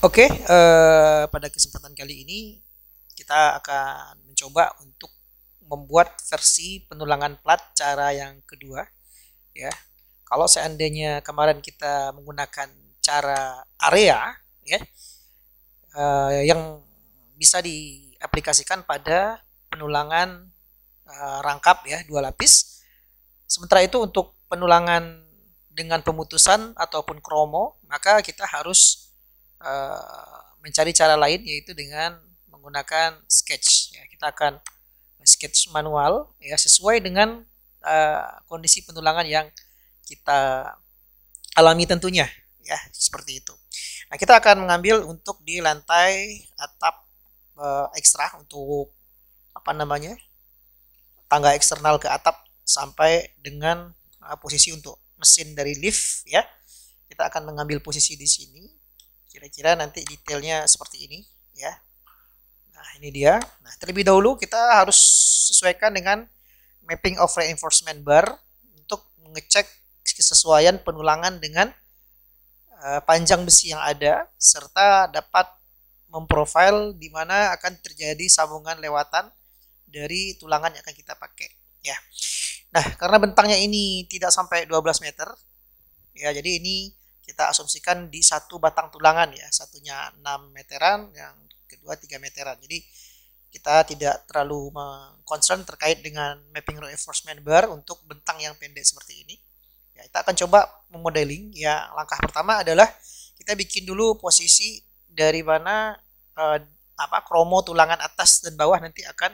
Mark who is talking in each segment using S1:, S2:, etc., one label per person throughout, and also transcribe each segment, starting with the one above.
S1: Oke, pada kesempatan kali ini kita akan mencoba untuk membuat versi penulangan plat cara yang kedua, ya. Kalau seandainya kemarin kita menggunakan cara area, ya, yang bisa diaplikasikan pada penulangan rangkap ya dua lapis. Sementara itu untuk penulangan dengan pemutusan ataupun kromo, maka kita harus mencari cara lain yaitu dengan menggunakan sketch. Ya, kita akan sketch manual ya sesuai dengan kondisi penulangan yang kita alami tentunya ya seperti itu. Nah, kita akan mengambil untuk di lantai atap ekstra untuk apa namanya? Tangga eksternal ke atap sampai dengan posisi untuk mesin dari lift ya. Kita akan mengambil posisi di sini. Kira-kira nanti detailnya seperti ini ya. Nah, ini dia. Nah, terlebih dahulu kita harus sesuaikan dengan mapping of reinforcement bar untuk mengecek kesesuaian penulangan dengan panjang besi yang ada serta dapat memprofile di mana akan terjadi sambungan lewatan dari tulangan yang akan kita pakai ya. Nah, karena bentangnya ini tidak sampai 12 meter ya, jadi ini kita asumsikan di satu batang tulangan ya, satunya 6 meteran, yang kedua 3 meteran. Jadi kita tidak terlalu concern terkait dengan mapping reinforcement bar untuk bentang yang pendek seperti ini. Ya, kita akan coba memodeling. Ya, langkah pertama adalah kita bikin dulu posisi dari mana eh, kromo tulangan atas dan bawah nanti akan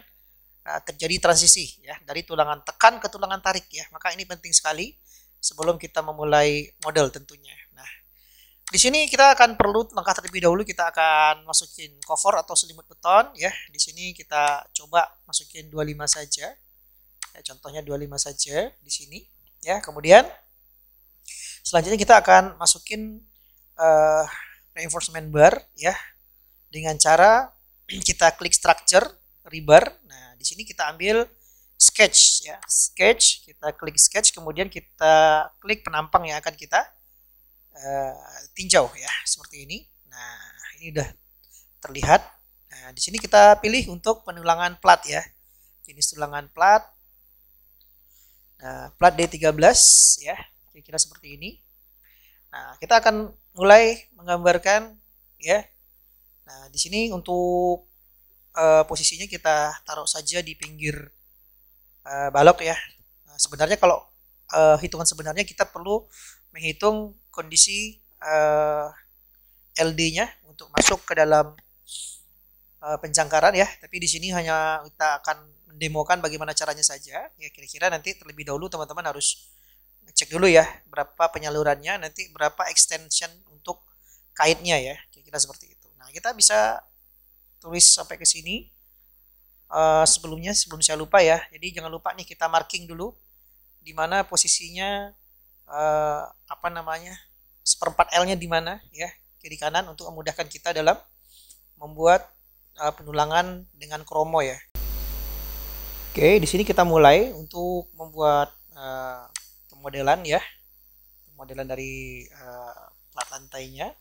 S1: terjadi transisi ya dari tulangan tekan ke tulangan tarik ya. Maka ini penting sekali sebelum kita memulai model tentunya. Nah, di sini kita akan perlu langkah terlebih dahulu, kita akan masukin cover atau selimut beton ya. Di sini kita coba masukin 25 saja. Ya, contohnya 25 saja di sini ya. Kemudian selanjutnya kita akan masukin uh, reinforcement bar ya dengan cara kita klik structure rebar. Nah, di sini kita ambil sketch ya. Sketch, kita klik sketch, kemudian kita klik penampang yang akan kita tinjau ya, seperti ini. Nah, ini udah terlihat. Nah, di sini kita pilih untuk penulangan plat ya. Jenis tulangan plat. Nah, plat D13 ya, kira-kira seperti ini. Nah, kita akan mulai menggambarkan ya. Nah, di sini untuk posisinya kita taruh saja di pinggir balok ya. Nah, sebenarnya kalau hitungan sebenarnya kita perlu menghitung kondisi LD-nya untuk masuk ke dalam penjangkaran ya. Tapi di sini hanya kita akan mendemokan bagaimana caranya saja. Ya, kira-kira nanti terlebih dahulu teman-teman harus cek dulu ya berapa penyalurannya, nanti berapa extension untuk kaitnya ya. Kira-kira seperti itu. Nah, kita bisa tulis sampai ke sini. Sebelum saya lupa ya. Jadi jangan lupa nih kita marking dulu di mana posisinya apa namanya? Seperempat L-nya di mana ya, kiri kanan, untuk memudahkan kita dalam membuat penulangan dengan kromo ya. Oke, di sini kita mulai untuk membuat pemodelan ya. Pemodelan dari plat lantainya.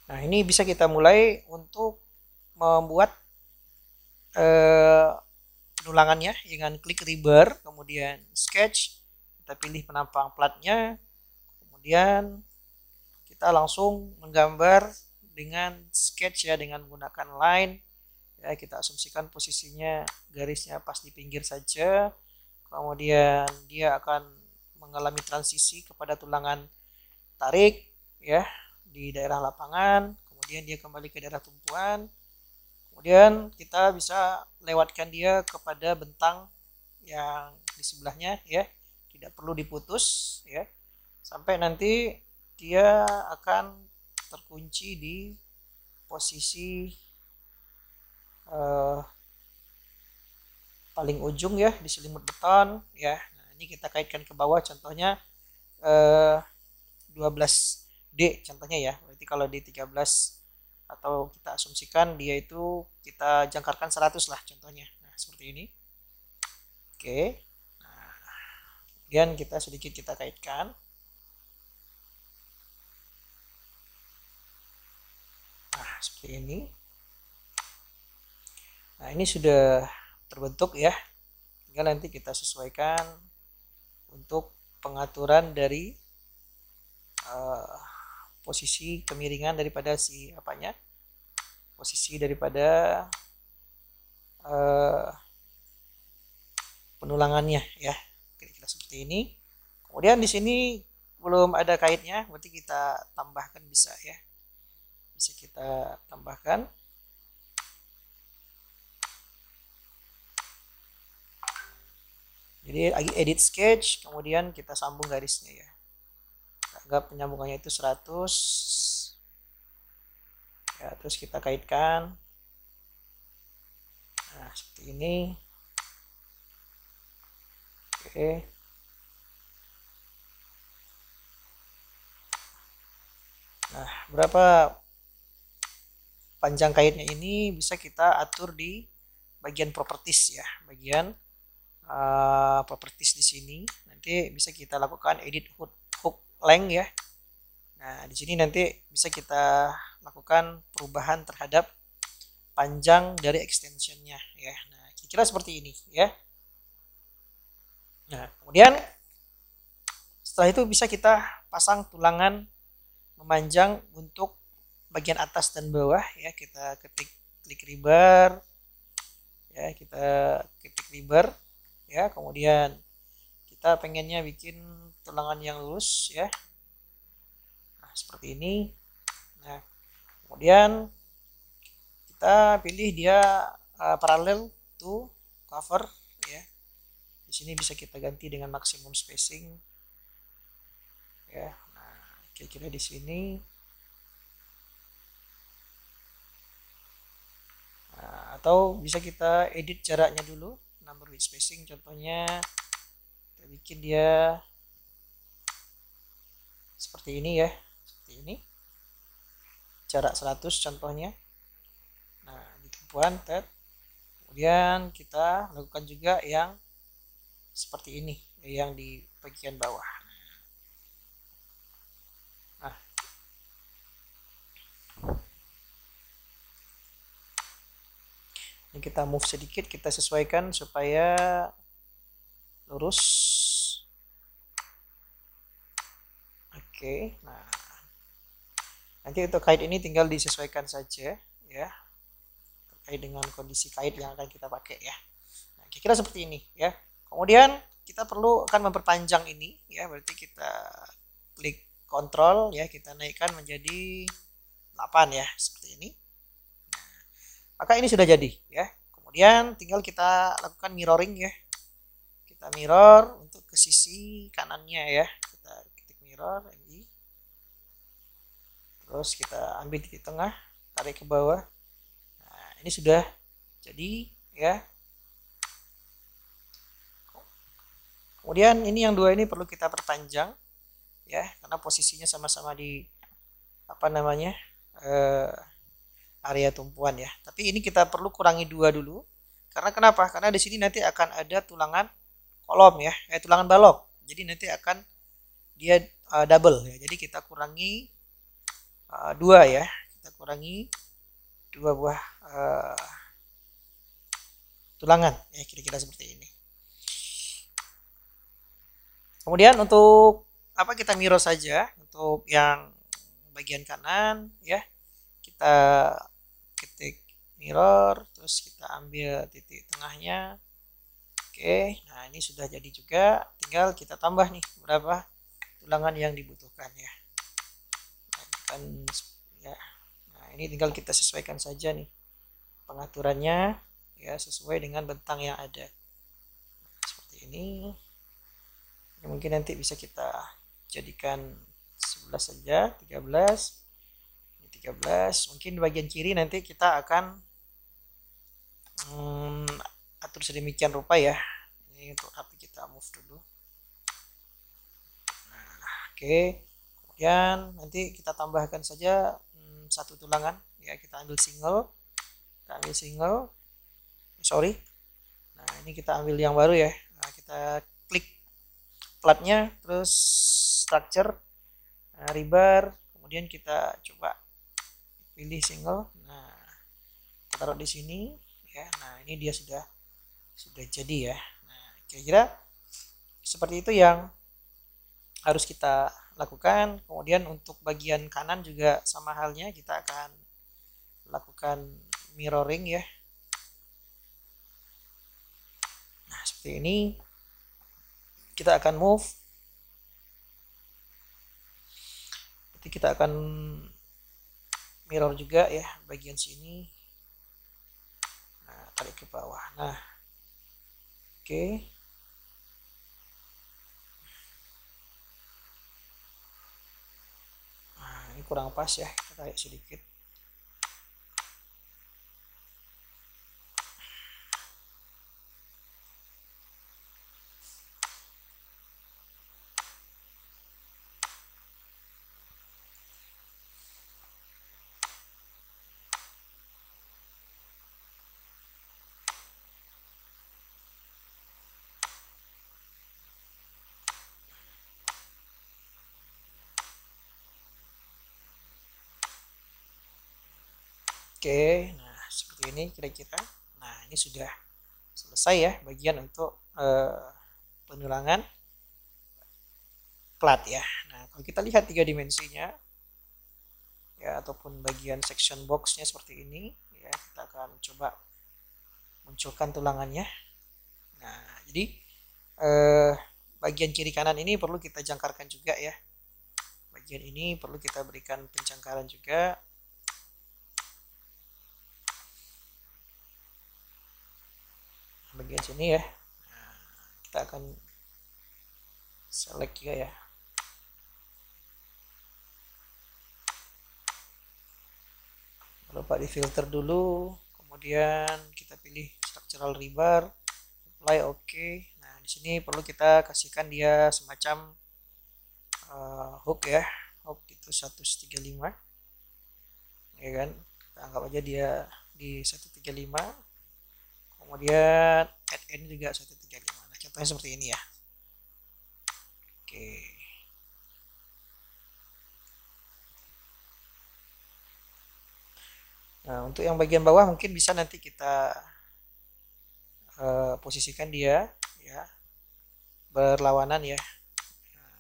S1: Nah, ini bisa kita mulai untuk membuat penulangannya dengan klik rebar, kemudian sketch, kita pilih penampang platnya, kemudian kita langsung menggambar dengan sketch ya, dengan menggunakan line ya. Kita asumsikan posisinya garisnya pas di pinggir saja, kemudian dia akan mengalami transisi kepada tulangan tarik ya di daerah lapangan, kemudian dia kembali ke daerah tumpuan, kemudian kita bisa lewatkan dia kepada bentang yang di sebelahnya ya, tidak perlu diputus ya, sampai nanti dia akan terkunci di posisi paling ujung ya di selimut beton ya. Nah, ini kita kaitkan ke bawah, contohnya 12D contohnya ya. Berarti kalau di 13 atau kita asumsikan dia itu kita jangkarkan 100 lah contohnya. Nah, seperti ini. Oke. Nah, Kemudian kita sedikit kita kaitkan. Nah, seperti ini. Nah, ini sudah terbentuk ya. Tinggal nanti kita sesuaikan untuk pengaturan dari posisi kemiringan daripada si apanya, posisi daripada penulangannya ya, kira-kira seperti ini. Kemudian di sini belum ada kaitnya, berarti kita tambahkan bisa ya, bisa kita tambahkan. Jadi lagi edit sketch, kemudian kita sambung garisnya ya. Anggap penyambungannya itu 100 ya, terus kita kaitkan. Nah, seperti ini. Oke. Nah, berapa panjang kaitnya ini bisa kita atur di bagian properties ya, bagian properties di sini. Nanti bisa kita lakukan edit hook length ya. Nah, di sini nanti bisa kita lakukan perubahan terhadap panjang dari extensionnya ya. Nah, kira-kira seperti ini ya. Nah, kemudian setelah itu bisa kita pasang tulangan memanjang untuk bagian atas dan bawah ya. Kita klik ribar ya, kita ketik ribar ya. Kemudian kita pengennya bikin tulangan yang lurus ya. Nah, seperti ini. Nah, kemudian kita pilih dia parallel to cover ya. Di sini bisa kita ganti dengan maksimum spacing ya. Nah, kira-kira di sini. Nah, atau bisa kita edit jaraknya dulu, number width spacing. Contohnya kita bikin dia seperti ini ya, seperti ini, jarak 100 contohnya. Nah, di tumpuan tab. Kemudian kita lakukan juga yang seperti ini, yang di bagian bawah. Nah, ini kita move sedikit, kita sesuaikan supaya lurus. Oke, nah nanti untuk kait ini tinggal disesuaikan saja ya, terkait dengan kondisi kait yang akan kita pakai ya. Nah, kira-kira seperti ini ya. Kemudian kita perlu akan memperpanjang ini ya, berarti kita klik kontrol ya, kita naikkan menjadi 8 ya, seperti ini. Nah, maka ini sudah jadi ya. Kemudian tinggal kita lakukan mirroring ya. Kita mirror untuk ke sisi kanannya ya. Kita ketik mirror MI. Terus kita ambil titik tengah, tarik ke bawah. Nah, ini sudah jadi ya. Kemudian ini yang dua ini perlu kita perpanjang ya, karena posisinya sama-sama di apa namanya area tumpuan ya. Tapi ini kita perlu kurangi 2 dulu. Karena kenapa? Karena di sini nanti akan ada tulangan kolom ya, tulangan balok. Jadi nanti akan dia double ya. Jadi kita kurangi 2 ya. Kita kurangi 2 buah tulangan ya, kira-kira seperti ini. Kemudian untuk apa, kita mirror saja untuk yang bagian kanan ya. Kita ketik mirror, terus kita ambil titik tengahnya. Oke, nah ini sudah jadi juga, tinggal kita tambah nih berapa tulangan yang dibutuhkan ya. Nah, ini tinggal kita sesuaikan saja nih pengaturannya ya, sesuai dengan bentang yang ada. Nah, seperti ini. Ini mungkin nanti bisa kita jadikan 11 saja, 13. Ini 13. Mungkin di bagian kiri nanti kita akan atur sedemikian rupa ya. Ini untuk HP kita move dulu. Nah, oke. Kemudian nanti kita tambahkan saja satu tulangan ya, kita ambil single. Sorry. Nah, ini kita ambil yang baru ya. Nah, kita klik platnya, terus structure, rebar, kemudian kita coba pilih single. Nah, kita taruh di sini ya. Nah, ini dia sudah jadi ya. Nah, kira-kira seperti itu yang harus kita lakukan. Kemudian untuk bagian kanan juga sama halnya, kita akan lakukan mirroring ya. Nah, seperti ini. Kita akan move. Berarti kita akan mirror juga ya bagian sini. Nah, tarik ke bawah. Nah, oke. Nah, ini kurang pas ya, kita tarik sedikit. Oke, nah seperti ini kira-kira. Nah, ini sudah selesai ya bagian untuk penulangan plat ya. Nah, kalau kita lihat 3 dimensinya ya, ataupun bagian section boxnya seperti ini ya, kita akan coba munculkan tulangannya. Nah, jadi bagian kiri kanan ini perlu kita jangkarkan juga ya. Bagian ini perlu kita berikan penjangkaran juga. Bagian sini ya. Nah, kita akan select juga ya. Lupa di filter dulu, kemudian kita pilih structural rebar, apply oke. Nah, di sini perlu kita kasihkan dia semacam hook ya, hook itu 135 ya kan. Kita anggap aja dia di 135, kemudian add n juga 135. Nah, contohnya seperti ini ya. Oke. Nah, untuk yang bagian bawah mungkin bisa nanti kita posisikan dia ya berlawanan ya. Nah,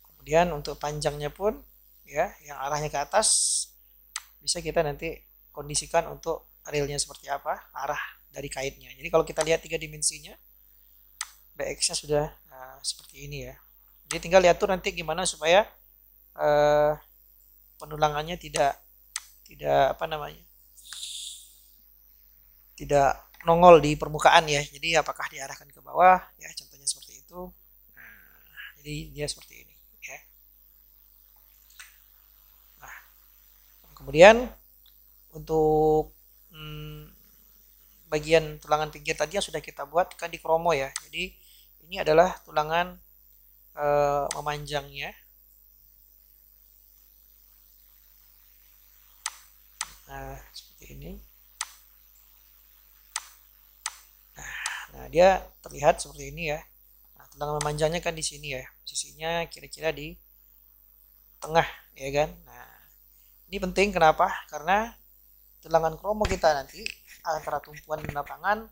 S1: kemudian untuk panjangnya pun ya, yang arahnya ke atas bisa kita nanti kondisikan untuk realnya seperti apa, arah dari kaitnya. Jadi kalau kita lihat 3 dimensinya, BX-nya sudah seperti ini ya. Jadi tinggal diatur nanti gimana supaya penulangannya tidak apa namanya, tidak nongol di permukaan ya. Jadi apakah diarahkan ke bawah ya, contohnya seperti itu. Nah, jadi dia seperti ini ya. Nah, kemudian untuk bagian tulangan pinggir tadi yang sudah kita buat kan di kromo ya. Jadi ini adalah tulangan memanjangnya. Nah, seperti ini. Nah, dia terlihat seperti ini ya. Nah, tulangan memanjangnya kan di sini ya. Posisinya kira-kira di tengah ya kan. Nah, ini penting kenapa? Karena tulangan kromo kita nanti antara tumpuan dan lapangan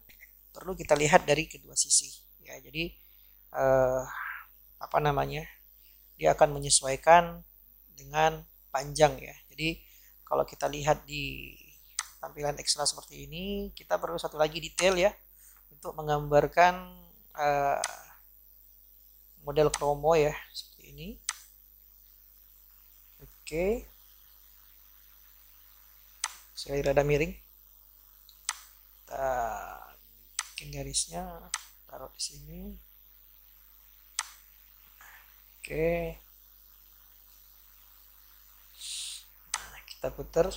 S1: perlu kita lihat dari kedua sisi ya. Jadi apa namanya, dia akan menyesuaikan dengan panjang ya. Jadi kalau kita lihat di tampilan ekstra seperti ini, kita perlu satu lagi detail ya untuk menggambarkan model kromo ya seperti ini. Oke, saya rada miring. Kita bikin garisnya, taruh di sini. Oke. Nah, kita putar,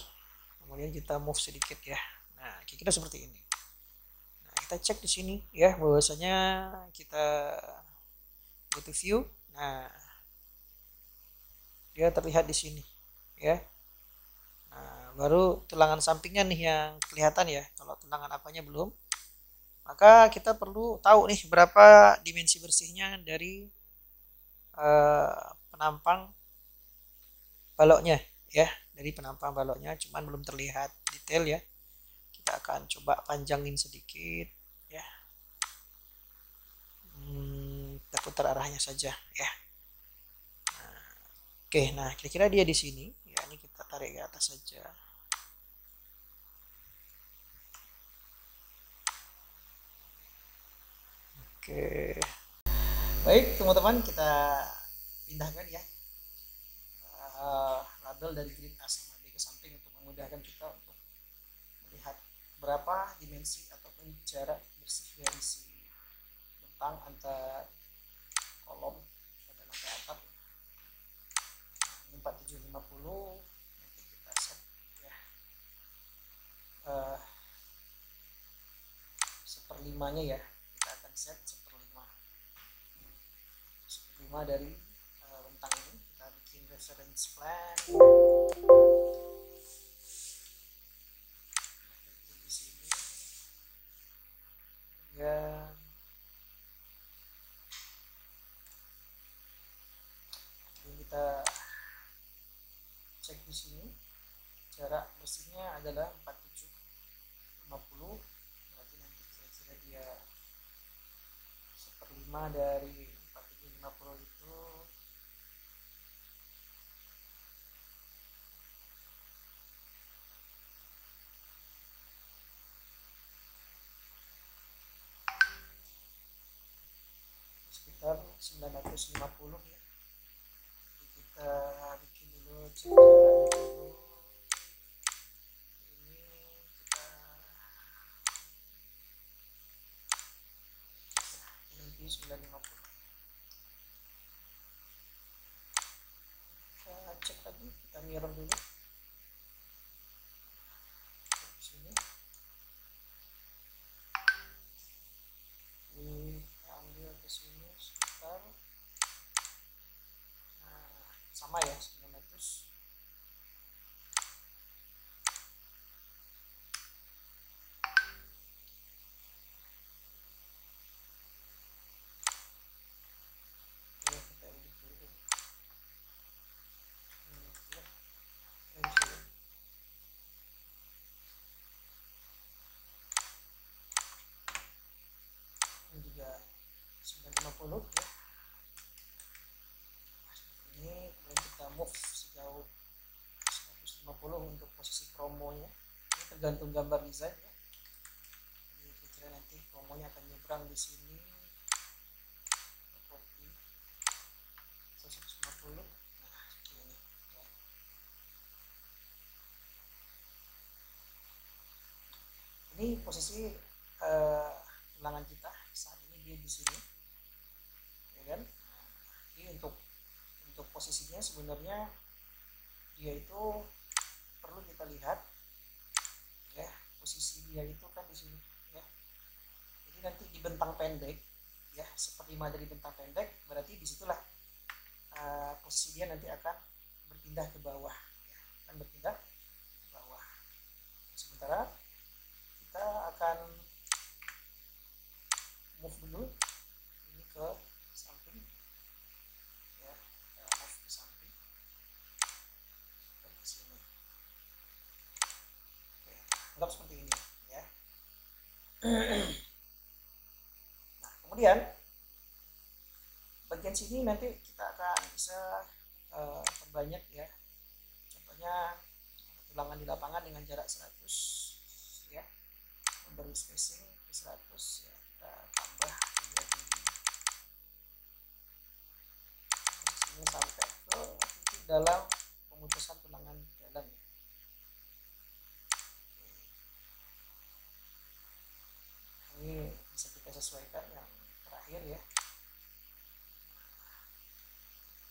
S1: kemudian kita move sedikit ya. Nah, kira-kira seperti ini. Nah, kita cek di sini ya bahwasanya kita go to view. Nah, dia terlihat di sini ya. Nah, baru tulangan sampingnya nih yang kelihatan ya. Kalau tulangan apanya belum. maka kita perlu tahu nih berapa dimensi bersihnya dari penampang baloknya ya, dari penampang baloknya, cuman belum terlihat detail ya. Kita akan coba panjangin sedikit ya. Kita putar arahnya saja ya. Oke, nah kira-kira dia di sini ya, ini kita tarik ke atas saja. Oke, baik teman-teman, kita pindahkan ya label dari grid A sama B ke samping untuk memudahkan kita untuk melihat berapa dimensi ataupun jarak bersih dari si bentang antar kolom pada lantai atap. Ini 4750, nanti kita set ya seperlimanya ya, kita akan set seperlima dari bentang ini. Kita bikin reference plan di sini ya. Kita cek di sini jarak bersihnya adalah 4750, berarti nanti kira-kira dia seperlima dari 4750 itu sekitar 950 ya. Jadi kita bikin dulu cek jaraknya dulu. Ini kita nanti 950. Kita cek lagi, kita mirror dulu di sini. Kita ambil ke sini sekitar sama ya, 900. Ini juga 950 ya. Ini kemudian kita move sejauh 150 untuk posisi promonya. Ini tergantung gambar desain ya. Jadi kira-kira nanti promonya akan nyebrang di sini. Copy 150. Nah, ini ya. Ini posisi tulangan kita saat ini dia di sini, ya kan? Nah, ini untuk posisinya sebenarnya dia itu perlu kita lihat ya, posisi dia itu kan di sini ya. Jadi nanti di bentang pendek ya, seperlima dari bentang pendek, berarti disitulah posisi dia nanti akan berpindah ke bawah ya, akan berpindah ke bawah. Sementara kita akan move dulu ini ke samping ya, move ke samping ke sini. Oke, anggap seperti ini ya. Nah, kemudian bagian sini nanti kita akan bisa perbanyak ya, contohnya tulangan di lapangan dengan jarak 100 ya, memberi spacing ke 100 ya, kita tambah menjadi ini sampai ke titik dalam pemutusan tulangan dalam ya. Ini bisa kita sesuaikan yang terakhir ya.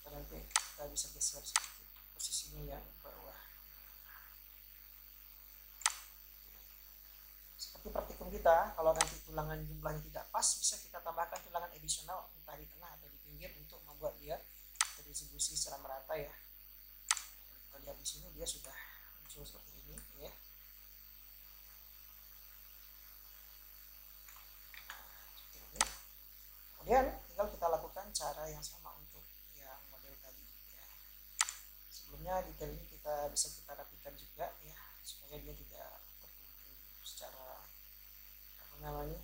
S1: Nanti kita bisa geser sedikit posisinya yang bawah. Seperti praktikum kita, kalau nanti tulangan jumlahnya tidak pas, bisa kita tambahkan tulangan adisional entah di tengah atau di pinggir untuk membuat dia terdistribusi secara merata ya. Kita lihat di sini dia sudah muncul seperti ini ya. Kemudian tinggal kita lakukan cara yang sama untuk yang model tadi ya. Sebelumnya detail ini bisa kita rapikan juga ya, supaya dia tidak tertutup secara apa namanya.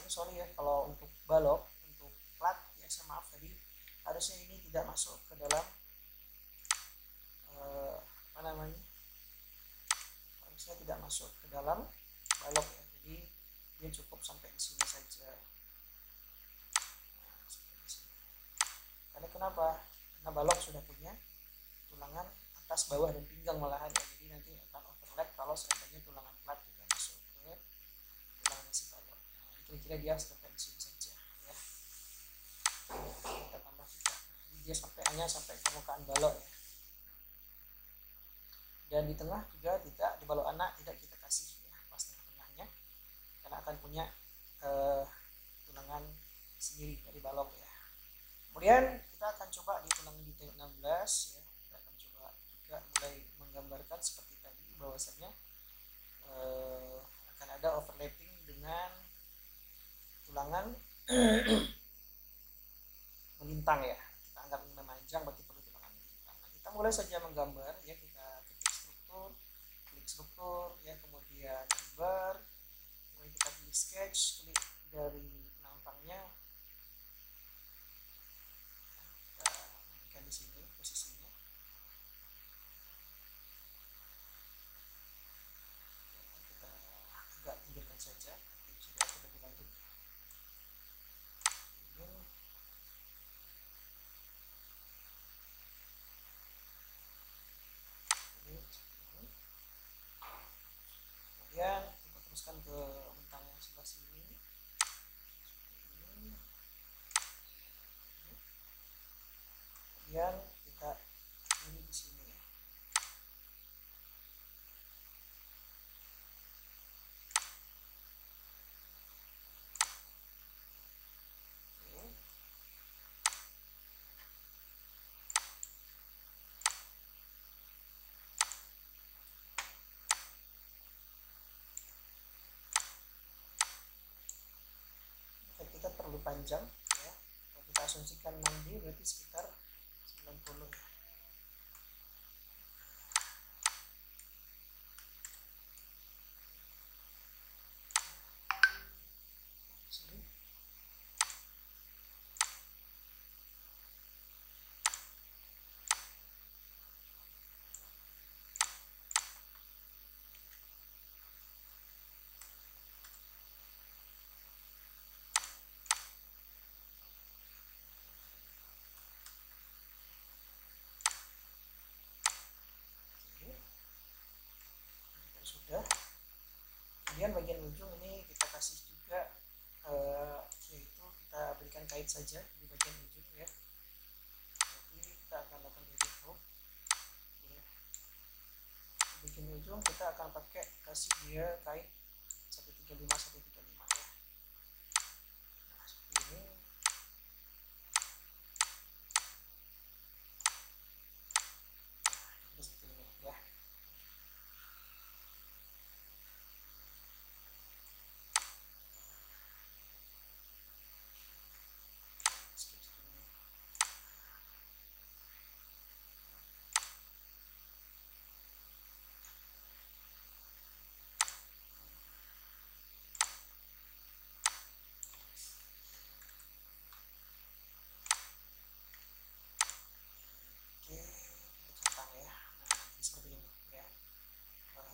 S1: Ini sorry ya kalau untuk balok, untuk plat ya, saya maaf tadi harusnya ini tidak masuk ke dalam apa namanya, harusnya tidak masuk ke dalam balok ya, jadi dia cukup sampai di sini saja. Nah, sampai di sini. Karena kenapa? Karena balok sudah punya tulangan atas, bawah, dan pinggang malahan ya, jadi nanti akan overlap kalau seandainya tulangan plat juga masuk ke tulangan si balok. Nah, kira-kira dia sampai di sini saja ya. Kita tambah juga. Nah, dia hanya sampai permukaan balok ya. Dan di tengah juga tidak, di balok anak tidak kita kasih ya, pas tengah-tengahnya, karena akan punya tulangan sendiri dari balok ya. Kemudian kita akan coba di tulangan detail 16 ya, kita akan coba juga mulai menggambarkan seperti tadi, bahwasanya akan ada overlapping dengan tulangan melintang ya, kita anggap memanjang berarti perlu tulangan melintang. Nah, kita mulai saja menggambar ya, kita klik struktur ya, kemudian gambar, kemudian kita pilih sketch, klik dari penampangnya, kita berikan di sini posisinya. Kita agak pinggirkan saja, nanti bisa diatur lebih lanjut. Kemudian kita teruskan ke bentang yang sebelah sini. Kemudian kita ini di sini ya. Kita perlu panjang ya, kalau kita asumsikan 6D berarti sekitar 90 ya. Sudah. Kemudian bagian ujung ini kita kasih juga yaitu kita berikan kait saja di bagian ujung ya. Jadi kita akan lakukan edit hook ya. Di bagian ujung kita akan pakai kasih dia kait 135 ya. Nah, seperti ini. Seperti ini ya.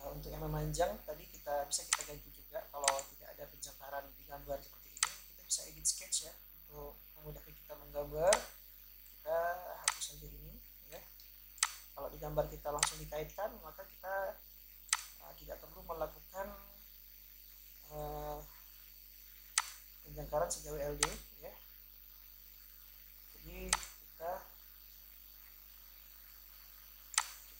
S1: Untuk yang memanjang tadi bisa kita ganti juga, kalau tidak ada penjangkaran di gambar seperti ini kita bisa edit sketch ya, untuk memudahkan kita menggambar. Kita hapus saja ini ya. Kalau di gambar kita langsung dikaitkan, maka kita tidak perlu melakukan penjangkaran sejauh LD ya. Jadi kita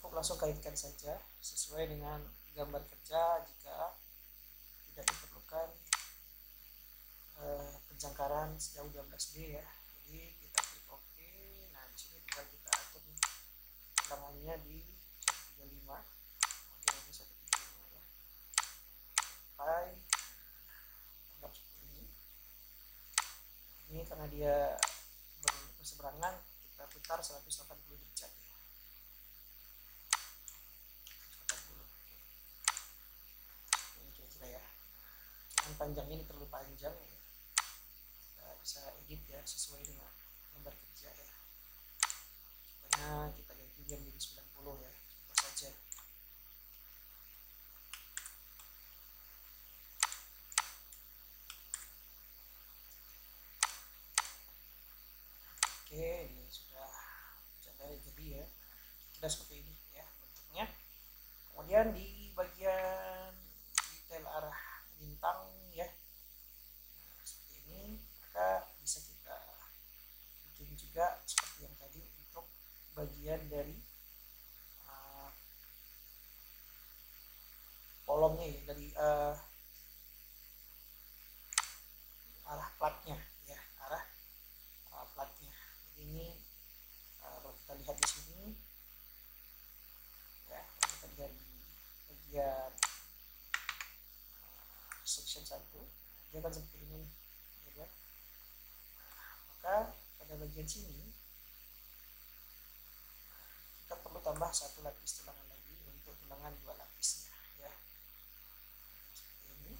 S1: cukup langsung kaitkan saja sesuai dengan gambar kerja, jika tidak diperlukan penjangkaran sejauh 12D ya. Jadi kita klik OK. Nah, di sini tinggal kita atur ulangannya di 135. Kemudian ini 135 ya. Sampai anggap seperti ini. dia berseberangan, kita putar 180 derajat ya. 180. Ini kira-kira ya. Cuman panjangnya ini terlalu panjang ya. Kita bisa edit ya sesuai dengan gambar kerja ya. Pokoknya kita ganti dia menjadi 90 ya. Contoh saja. Oke, ini sudah jadi ya. Kita seperti ini ya bentuknya. Kemudian di bagian detail arah bintang ya, seperti ini, maka bisa kita bikin juga seperti yang tadi untuk bagian dari kolomnya ya, dari arah platnya ya, arah platnya. Jadi ini kalau kita lihat di sini ya, kalau kita lihat di bagian section 1 dia kan seperti ini ya kan? Maka pada bagian sini kita perlu tambah satu lapis tulangan lagi untuk tulangan 2 lapisnya ya, seperti ini.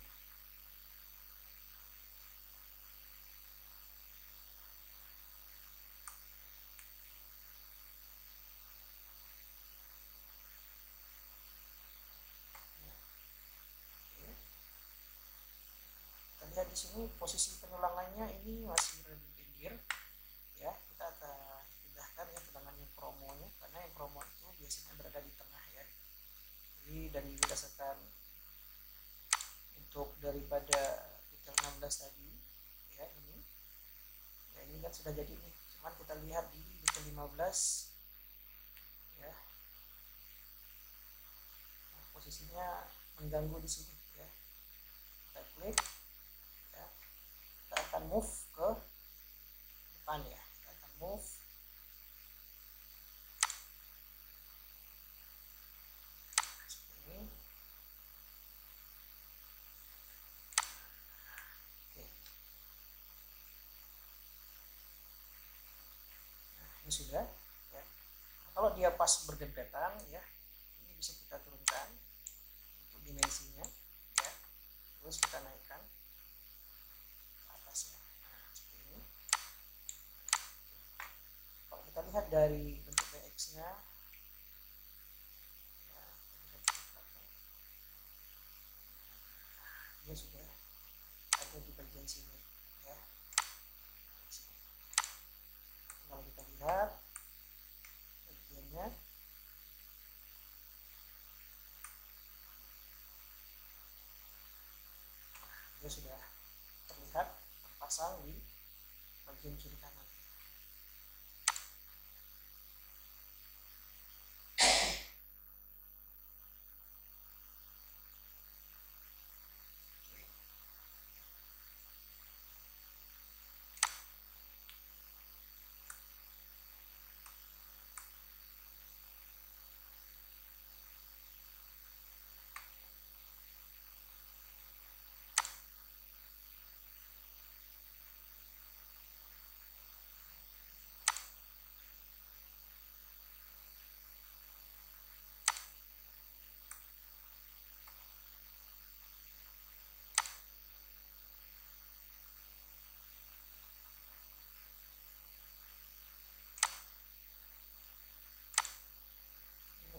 S1: Lihat di sini posisi penulangannya ini masih berada di pinggir ya. Kita akan pindahkan ya tulangan yang promonya, karena yang promo itu biasanya berada di tengah ya. Jadi dari berdasarkan untuk daripada detail 16 tadi ya, ini kan sudah jadi nih, cuman kita lihat di detail 15 ya. Nah, posisinya mengganggu di sini ya. Kita klik, kita akan move ke depan ya, kita akan move seperti ini. Oke. Nah, ini sudah ya. Nah, kalau dia pas berdempetan ya, ini bisa kita turunkan untuk dimensinya ya, terus kita naikkan ke atas ya. Nah, seperti ini. Kalau kita lihat dari bentuk BX nya ya, dia sudah ada di bagian sini ya. Kalau kita lihat bagiannya, dia sudah terlihat terpasang di bagian kiri kanan.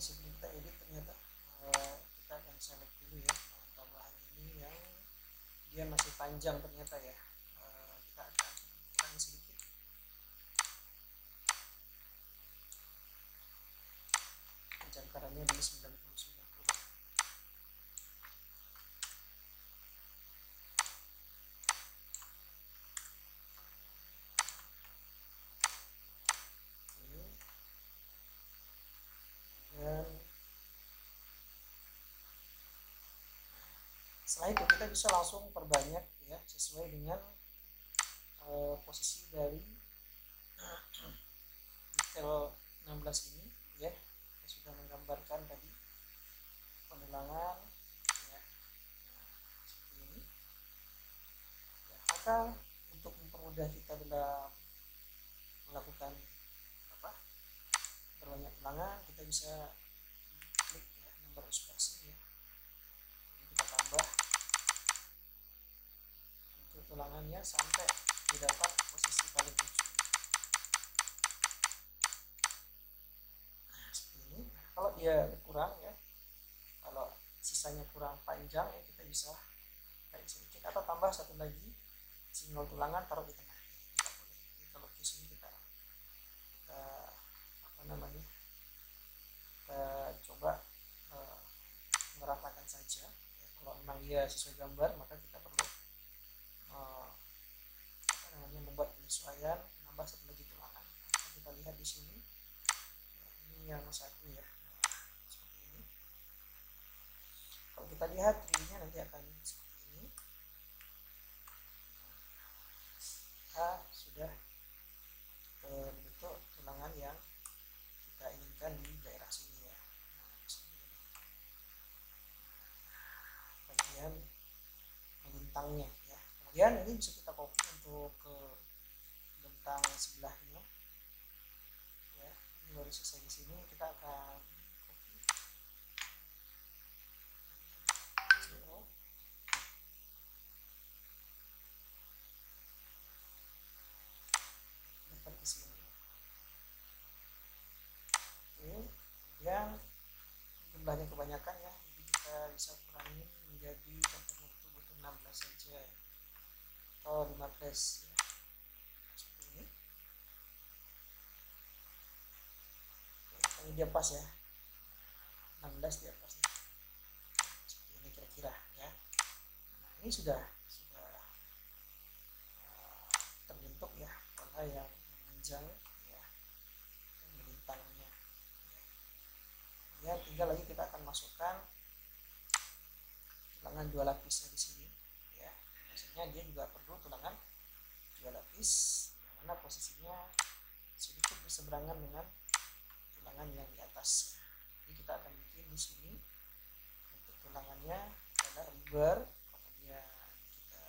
S1: Sebelum kita edit ternyata kita akan select dulu ya tambahan ini yang dia masih panjang ternyata ya. Kita akan kurangi sedikit, jangkarannya di 90. Setelah itu kita bisa langsung perbanyak ya sesuai dengan posisi dari detail 16 ini ya. Kita sudah menggambarkan tadi penulangan ya, seperti ini ya. Maka untuk mempermudah kita dalam tulangan kita bisa klik ya, number of spacing ya. Jadi kita tambah untuk tulangannya sampai didapat posisi paling ujung. Nah, seperti ini. Kalau dia kurang ya, kalau sisanya kurang panjang ya, kita bisa kayak sedikit atau tambah satu lagi single tulangan taruh di tengah. Tidak boleh. Jadi kalau di sini kita apa namanya, kita coba meratakan saja ya. Kalau memang dia sesuai gambar maka kita perlu apa namanya, membuat penyesuaian, nambah satu lagi tulangan. Nah, kita lihat di sini ya, ini yang satu ya. Nah, seperti ini. Kalau kita lihat ininya nanti akan seperti ini. Nah, sudah terbentuk tulangan yang kita inginkan di daerah sini ya. Nah, seperti ini. Bagian melintangnya ya. Kemudian ini bisa kita copy untuk ke bentang sebelahnya ya. Ini baru selesai di sini, kita akan copy dapat ke sini. Oke, kemudian jumlahnya kebanyakan ya, jadi kita bisa kurangin menjadi contohnya itu butuh 16 saja atau 15 ya. Seperti ini. Oke, ini dia pas ya, 16 dia pas ya. Seperti ini kira-kira ya. Nah, ini sudah terbentuk ya pola yang memanjang ya, dan melintangnya ya. Tinggal lagi kita akan masukkan tulangan 2 lapisnya di sini ya. Maksudnya dia juga perlu tulangan 2 lapis yang mana posisinya sedikit berseberangan dengan tulangan yang di atas ya. Jadi kita akan bikin di sini untuk tulangannya adalah river, kemudian kita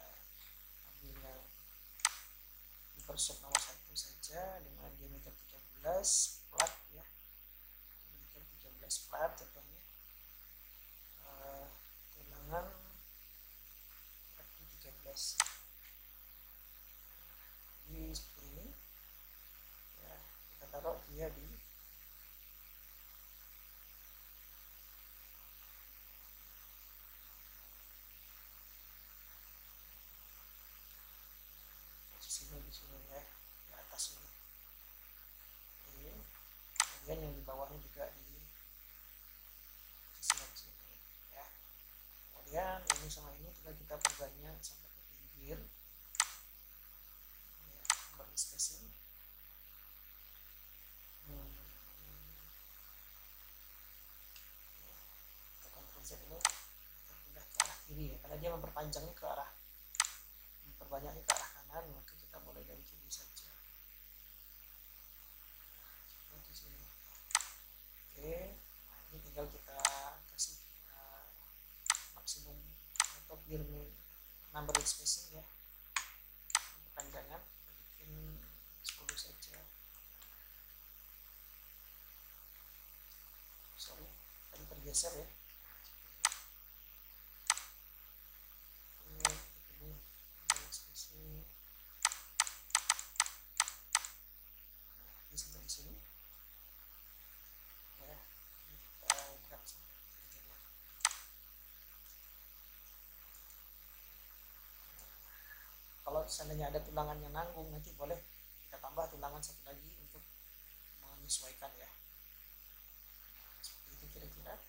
S1: ambil yang river nomor 1 saja dengan diameter 13 plat ya, diameter 13 plat contohnya. Tulangan 13 jadi seperti ini ya, kita taruh dia di posisinya di sini ya, di atas ini. Oke. Kemudian yang di bawahnya juga di posisinya di sini ya. Kemudian ini sama ini tinggal kita perbanyak sampai ke pinggir ya, bagi spacing. Kita Ctrl Z ini kita pindah ke arah kiri ya, karena dia memperpanjangnya ke arah, memperbanyaknya ke arah kanan, maka kita mulai dari kiri saja. Seperti sini. Oke, nah ini tinggal kita kasih maksimum atau clear number spacing ya, kepanjangan kita bikin 10 saja. Sorry, tadi tergeser ya. Ini number spacing. Nah, ini sampai di sini ya. Ini kita gerak sampai ke pinggir ya. Kalau seandainya ada tulangan yang nanggung, nanti boleh kita tambah tulangan satu lagi untuk menyesuaikan ya. Seperti itu kira-kira.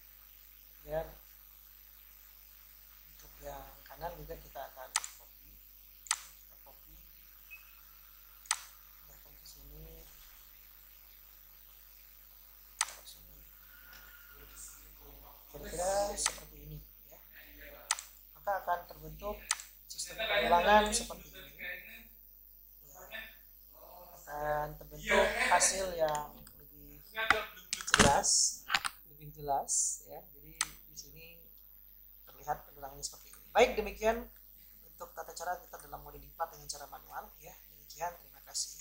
S1: Kemudian untuk yang kanan juga kita akan copy, kita copy datang ke sini, taruh sini, kira-kira seperti ini ya. Maka akan terbentuk sistem penulangan seperti ini ya. Akan terbentuk hasil yang lebih jelas ya. Jadi di sini terlihat penulangannya seperti ini. Baik, demikian untuk tata cara kita dalam modeling plat dengan cara manual ya. Demikian, terima kasih.